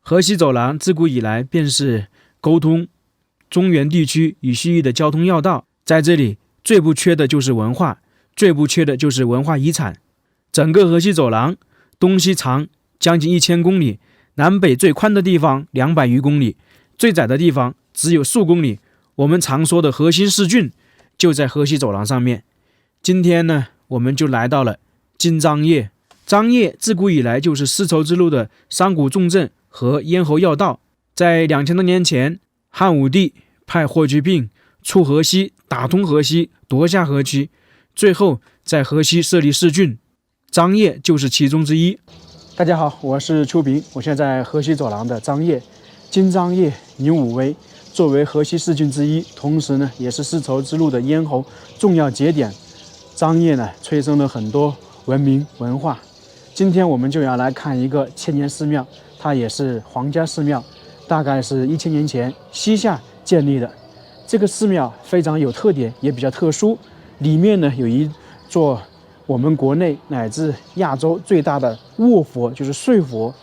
河西走廊自古以来便是沟通中原地区与西域的交通要道，在这里最不缺的就是文化，最不缺的就是文化遗产。整个河西走廊东西长将近1000公里，南北最宽的地方200余公里，最窄的地方只有数公里。我们常说的核心市郡就在河西走廊上面。今天呢，我们就来到了金张掖。张掖自古以来就是丝绸之路的商贾重镇和咽喉要道。在2000多年前，汉武帝派霍去病出河西，打通河西，夺下河曲，最后在河西设立市郡，张掖就是其中之一。大家好，我是邱平，我现在河西走廊的张掖。金张掖以武威，作为河西市郡之一，同时呢也是丝绸之路的咽喉重要节点。张掖呢催生了很多文明文化。今天我们就要来看一个千年寺庙，它也是皇家寺庙，大概是1000年前西夏建立的。这个寺庙非常有特点，也比较特殊。里面呢有一座我们国内乃至亚洲最大的卧佛，就是睡佛。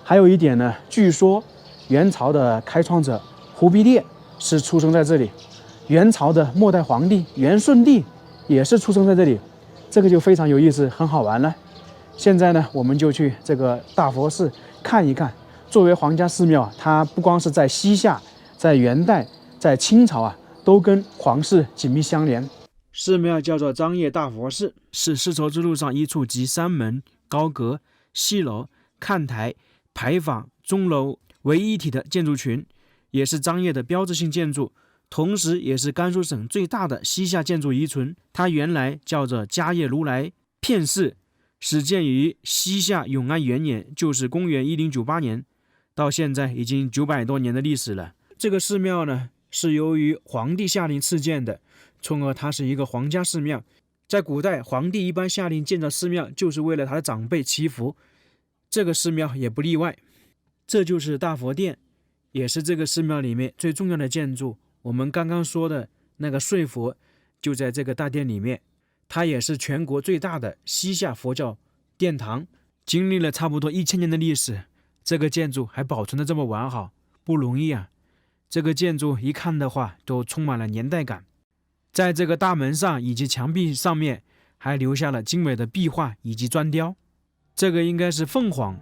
还有一点呢，据说元朝的开创者忽必烈是出生在这里，元朝的末代皇帝元顺帝也是出生在这里，这个就非常有意思，很好玩了。现在呢，我们就去这个大佛寺看一看。作为皇家寺庙，它不光是在西夏，在元代，在清朝都跟皇室紧密相连。寺庙叫做张掖大佛寺，是丝绸之路上一处集山门、高阁、西楼、看台、牌坊、钟楼为一体的建筑群，也是张掖的标志性建筑，同时也是甘肃省最大的西夏建筑遗存。它原来叫做迦叶如来片寺，始建于西夏永安元年，就是公元1098年，到现在已经900多年的历史了。这个寺庙呢，是由于皇帝下令赐建的，从而它是一个皇家寺庙。在古代，皇帝一般下令建造寺庙，就是为了他的长辈祈福，这个寺庙也不例外。这就是大佛殿，也是这个寺庙里面最重要的建筑。我们刚刚说的那个睡佛就在这个大殿里面，它也是全国最大的西夏佛教殿堂，经历了差不多1000年的历史，这个建筑还保存得这么完好，不容易啊。这个建筑一看的话都充满了年代感，在这个大门上以及墙壁上面还留下了精美的壁画以及砖雕，这个应该是凤凰。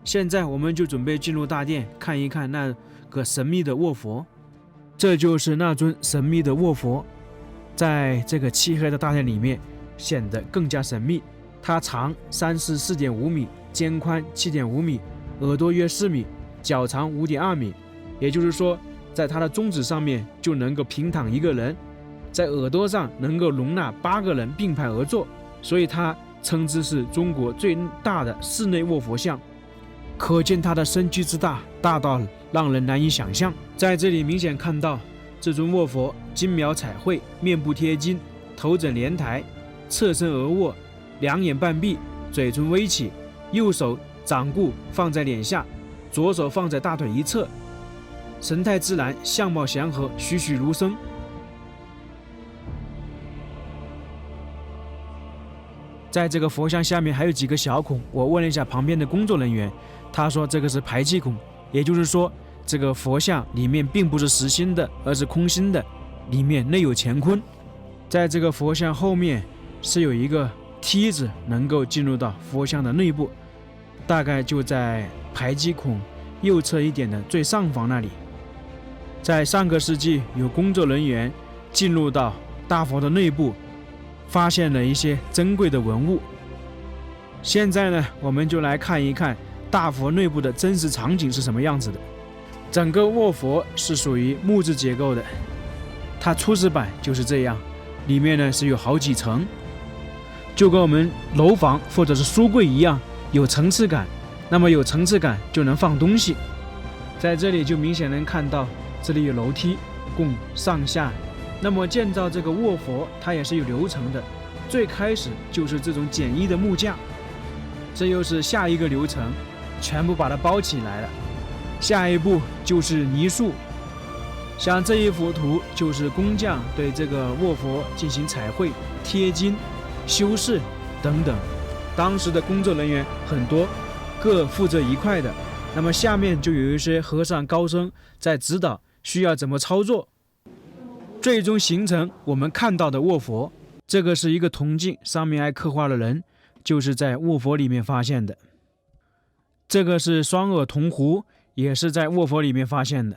现在我们就准备进入大殿，看一看那个神秘的卧佛。这就是那尊神秘的卧佛，在这个漆黑的大殿里面显得更加神秘。它长34.5米，肩宽7.5米，耳朵约4米，脚长5.2米。也就是说，在它的中指上面就能够平躺一个人，在耳朵上能够容纳8个人并排而坐，所以它称之是中国最大的室内卧佛像。可见它的身躯之大，大到让人难以想象。在这里明显看到这尊卧佛精描彩绘，面部贴金，头枕莲台，侧身而卧，两眼半闭，嘴唇微起，右手掌故放在脸下，左手放在大腿一侧，神态自然，相貌祥和，栩栩如生。在这个佛像下面还有几个小孔，我问了一下旁边的工作人员，他说这个是排气孔，也就是说这个佛像里面并不是实心的，而是空心的，里面内有乾坤。在这个佛像后面是有一个梯子，能够进入到佛像的内部，大概就在排气孔右侧一点的最上方那里。在上个世纪，有工作人员进入到大佛的内部，发现了一些珍贵的文物。现在呢，我们就来看一看大佛内部的真实场景是什么样子的。整个卧佛是属于木质结构的，它初始版就是这样，里面呢是有好几层，就跟我们楼房或者是书柜一样，有层次感。那么有层次感就能放东西。在这里就明显能看到，这里有楼梯供上下。那么建造这个卧佛它也是有流程的，最开始就是这种简易的木架，这又是下一个流程，全部把它包起来了。下一步就是泥塑，像这一幅图就是工匠对这个卧佛进行彩绘、贴金、修饰等等。当时的工作人员很多，各负责一块的，那么下面就有一些和尚高僧在指导需要怎么操作，最终形成我们看到的卧佛。这个是一个铜镜，上面还刻画了人，就是在卧佛里面发现的。这个是双耳铜壶，也是在卧佛里面发现的。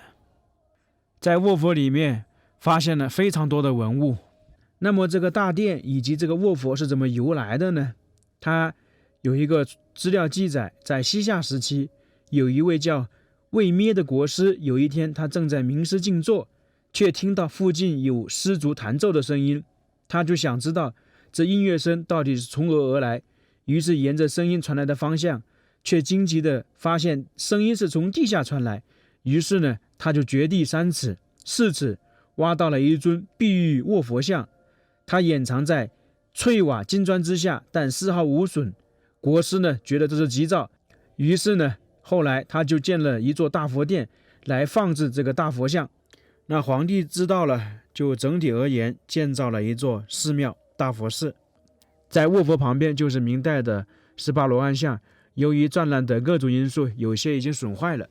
在卧佛里面发现了非常多的文物。那么这个大殿以及这个卧佛是怎么由来的呢？它有一个资料记载，在西夏时期，有一位叫魏咩的国师，有一天他正在冥思静坐，却听到附近有丝竹弹奏的声音，他就想知道这音乐声到底是从何而来，于是沿着声音传来的方向，却惊奇地发现声音是从地下传来。于是呢，他就掘地3尺4尺，挖到了一尊碧玉卧佛像，他掩藏在翠瓦金砖之下，但丝毫无损。国师呢觉得这是吉兆，于是呢后来他就建了一座大佛殿来放置这个大佛像。那皇帝知道了，就整体而言建造了一座寺庙大佛寺。在卧佛旁边就是明代的18罗汉像，由于战乱等各种因素，有些已经损坏了。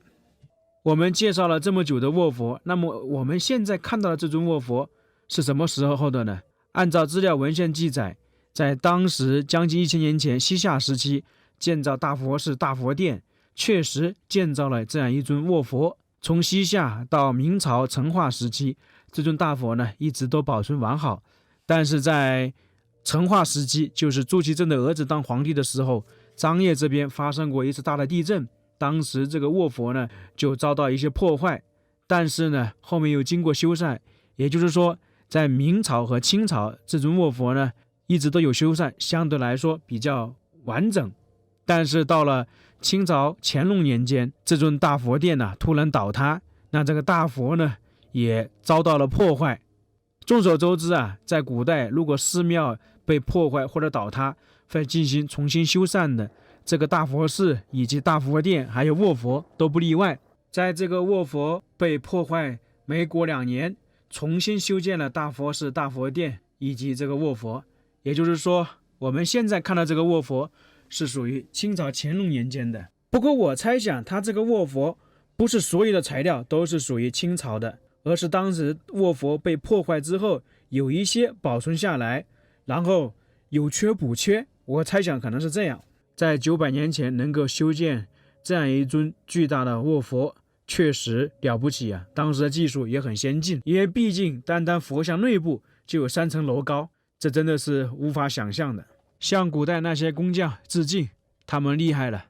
我们介绍了这么久的卧佛，那么我们现在看到的这尊卧佛是什么时候的呢？按照资料文献记载，在当时将近1000年前西夏时期建造大佛寺大佛殿，确实建造了这样一尊卧佛。从西夏到明朝成化时期，这尊大佛呢一直都保存完好。但是在成化时期，就是朱祁镇的儿子当皇帝的时候，张掖这边发生过一次大的地震，当时这个卧佛呢就遭到一些破坏，但是呢后面又经过修缮，也就是说在明朝和清朝这尊卧佛呢一直都有修缮，相对来说比较完整。但是到了清朝乾隆年间，这尊大佛殿呢突然倒塌，那这个大佛呢也遭到了破坏。众所周知啊，在古代如果寺庙被破坏或者倒塌，会进行重新修缮的，这个大佛寺以及大佛殿还有卧佛都不例外。在这个卧佛被破坏没过2年，重新修建了大佛寺大佛殿以及这个卧佛。也就是说，我们现在看到这个卧佛是属于清朝乾隆年间的。不过我猜想，它这个卧佛不是所有的材料都是属于清朝的，而是当时卧佛被破坏之后，有一些保存下来，然后有缺补缺，我猜想可能是这样。在900年前能够修建这样一尊巨大的卧佛，确实了不起啊！当时的技术也很先进，因为毕竟单单佛像内部就有3层楼高，这真的是无法想象的。向古代那些工匠致敬，他们厉害了。